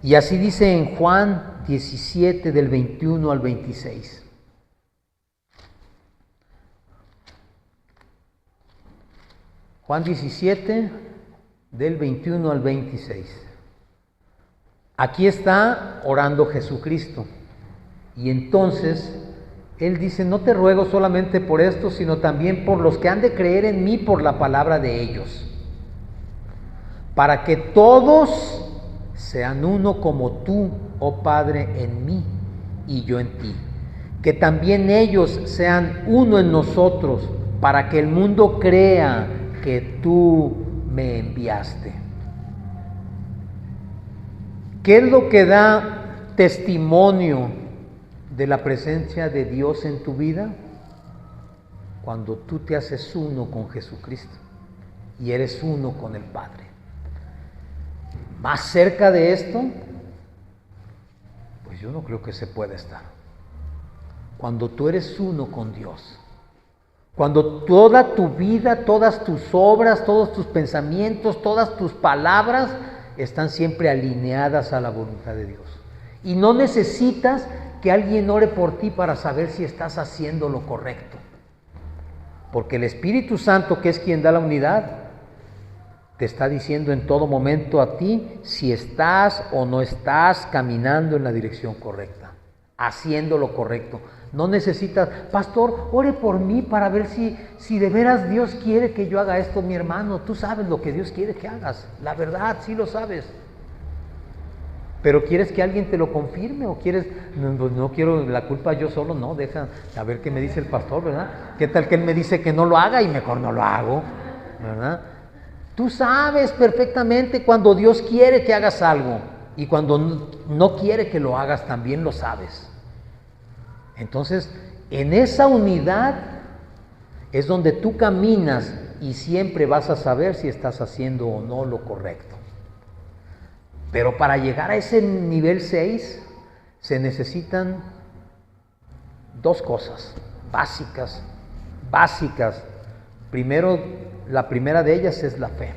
Y así dice en Juan 17, del 21 al 26. Juan 17, del 21 al 26. Aquí está orando Jesucristo. Y entonces Él dice, no te ruego solamente por esto, sino también por los que han de creer en mí por la palabra de ellos, para que todos sean uno como tú, oh Padre, en mí y yo en ti. Que también ellos sean uno en nosotros, para que el mundo crea que tú me enviaste. ¿Qué es lo que da testimonio de la presencia de Dios en tu vida? Cuando tú te haces uno con Jesucristo y eres uno con el Padre. Más cerca de esto, pues yo no creo que se pueda estar. Cuando tú eres uno con Dios, cuando toda tu vida, todas tus obras, todos tus pensamientos, todas tus palabras están siempre alineadas a la voluntad de Dios. Y no necesitas que alguien ore por ti para saber si estás haciendo lo correcto. Porque el Espíritu Santo, que es quien da la unidad, te está diciendo en todo momento a ti si estás o no estás caminando en la dirección correcta, haciendo lo correcto. No necesitas, pastor, ore por mí para ver si de veras Dios quiere que yo haga esto, mi hermano. Tú sabes lo que Dios quiere que hagas, la verdad, sí lo sabes. Pero ¿quieres que alguien te lo confirme o quieres, no quiero la culpa yo solo? No, deja a ver qué me dice el pastor, ¿verdad? ¿Qué tal que él me dice que no lo haga y mejor no lo hago, ¿verdad? Tú sabes perfectamente cuando Dios quiere que hagas algo y cuando no quiere que lo hagas también lo sabes. Entonces, en esa unidad es donde tú caminas y siempre vas a saber si estás haciendo o no lo correcto. Pero para llegar a ese nivel 6 se necesitan dos cosas básicas. Primero, la primera de ellas es la fe.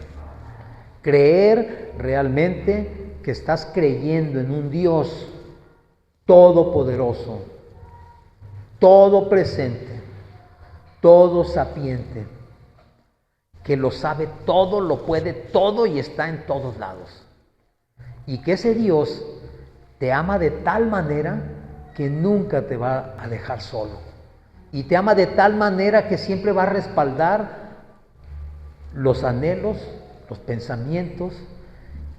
Creer realmente que estás creyendo en un Dios todopoderoso, todo presente, todo sapiente, que lo sabe todo, lo puede todo y está en todos lados. Y que ese Dios te ama de tal manera que nunca te va a dejar solo. Y te ama de tal manera que siempre va a respaldar los anhelos, los pensamientos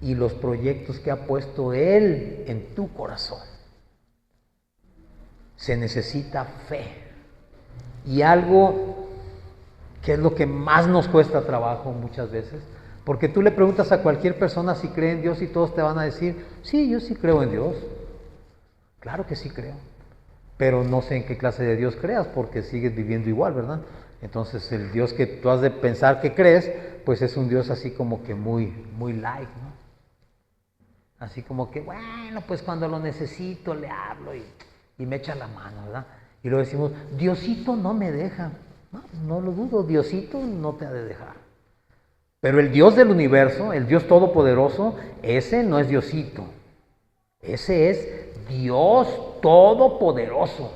y los proyectos que ha puesto Él en tu corazón. se necesita fe. Y algo que es lo que más nos cuesta trabajo muchas veces, porque tú le preguntas a cualquier persona si cree en Dios y todos te van a decir, sí, yo sí creo en Dios. Claro que sí creo, pero no sé en qué clase de Dios creas porque sigues viviendo igual, ¿verdad? Entonces el Dios que tú has de pensar que crees, pues es un Dios así como que muy light, ¿no? Así como que, bueno, pues cuando lo necesito le hablo y me echa la mano, ¿verdad? Y luego decimos, Diosito no me deja. No, no lo dudo, Diosito no te ha de dejar. Pero el Dios del universo, el Dios todopoderoso, ese no es Diosito. Ese es Dios todopoderoso.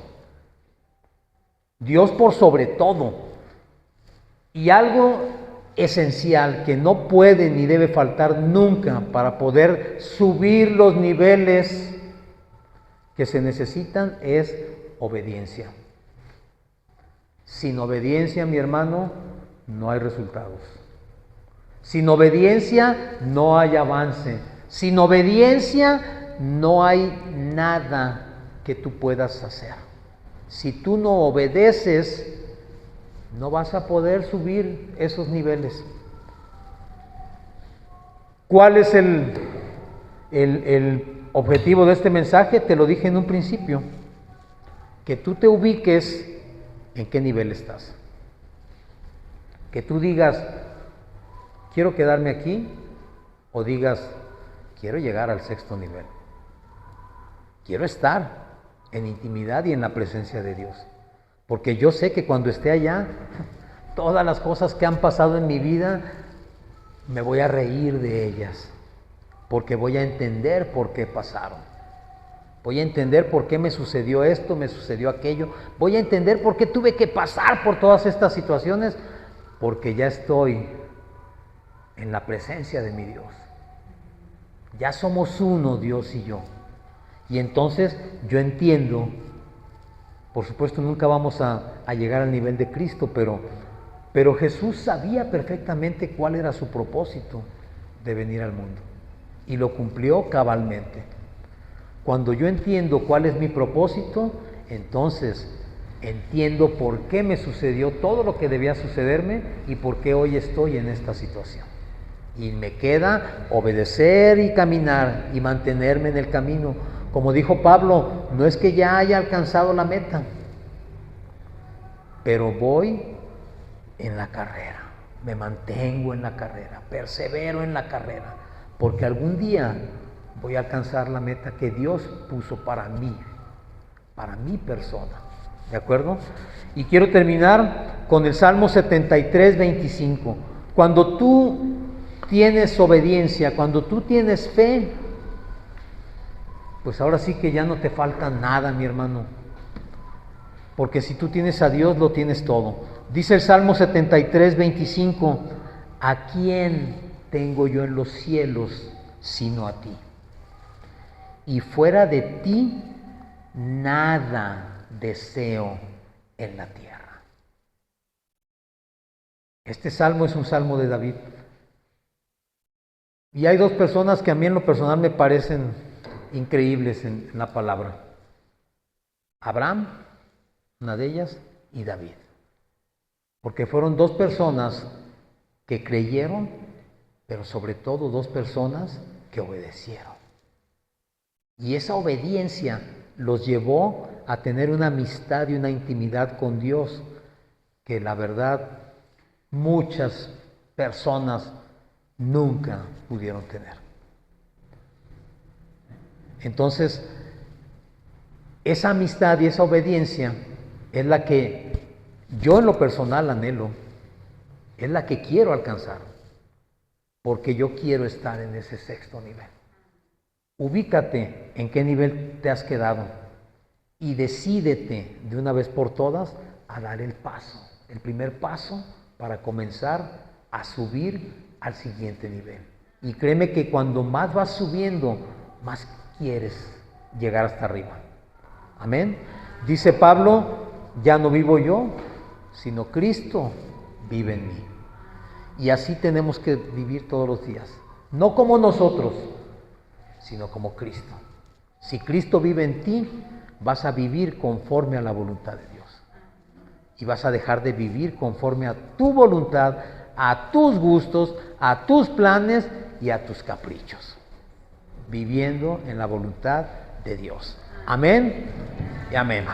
Dios por sobre todo. Y algo esencial que no puede ni debe faltar nunca para poder subir los niveles que se necesitan es obediencia. Sin obediencia, mi hermano, no hay resultados. Sin obediencia no hay avance. Sin obediencia no hay nada que tú puedas hacer. Si tú no obedeces, no vas a poder subir esos niveles. ¿Cuál es el objetivo de este mensaje? Te lo dije en un principio. Que tú te ubiques en qué nivel estás. Que tú digas, quiero quedarme aquí, o digas, quiero llegar al 6º nivel. Quiero estar en intimidad y en la presencia de Dios. Porque yo sé que cuando esté allá, todas las cosas que han pasado en mi vida, me voy a reír de ellas. Porque voy a entender por qué pasaron. Voy a entender por qué me sucedió esto, me sucedió aquello. Voy a entender por qué tuve que pasar por todas estas situaciones. Porque ya estoy en la presencia de mi Dios. Ya somos uno, Dios y yo. Y entonces yo entiendo, por supuesto nunca vamos a llegar al nivel de Cristo, pero Jesús sabía perfectamente cuál era su propósito de venir al mundo. Y lo cumplió cabalmente. Cuando yo entiendo cuál es mi propósito, entonces entiendo por qué me sucedió todo lo que debía sucederme y por qué hoy estoy en esta situación. Y me queda obedecer y caminar y mantenerme en el camino. Como dijo Pablo, no es que ya haya alcanzado la meta, pero voy en la carrera, me mantengo en la carrera, persevero en la carrera, porque algún día voy a alcanzar la meta que Dios puso para mí, para mi persona. ¿De acuerdo? Y quiero terminar con el Salmo 73, 25. Cuando tú tienes obediencia, cuando tú tienes fe, pues ahora sí que ya no te falta nada, mi hermano. Porque si tú tienes a Dios, lo tienes todo. Dice el Salmo 73, 25, ¿a quién tengo yo en los cielos sino a ti? Y fuera de ti, nada deseo en la tierra. Este salmo es un salmo de David. Y hay dos personas que a mí en lo personal me parecen increíbles en la palabra. Abraham, una de ellas, y David. Porque fueron dos personas que creyeron, pero sobre todo dos personas que obedecieron. Y esa obediencia los llevó a tener una amistad y una intimidad con Dios que la verdad muchas personas nunca pudieron tener. Entonces, esa amistad y esa obediencia es la que yo en lo personal anhelo, es la que quiero alcanzar, porque yo quiero estar en ese 6º nivel. Ubícate en qué nivel te has quedado y decídete de una vez por todas a dar el paso, el primer paso para comenzar a subir al siguiente nivel. Y créeme que cuando más vas subiendo, más quieres llegar hasta arriba. Amén. Dice Pablo, ya no vivo yo, sino Cristo vive en mí. Y así tenemos que vivir todos los días. No como nosotros, sino como Cristo. Si Cristo vive en ti, vas a vivir conforme a la voluntad de Dios. Y vas a dejar de vivir conforme a tu voluntad, a tus gustos, a tus planes y a tus caprichos. Viviendo en la voluntad de Dios. Amén y amén.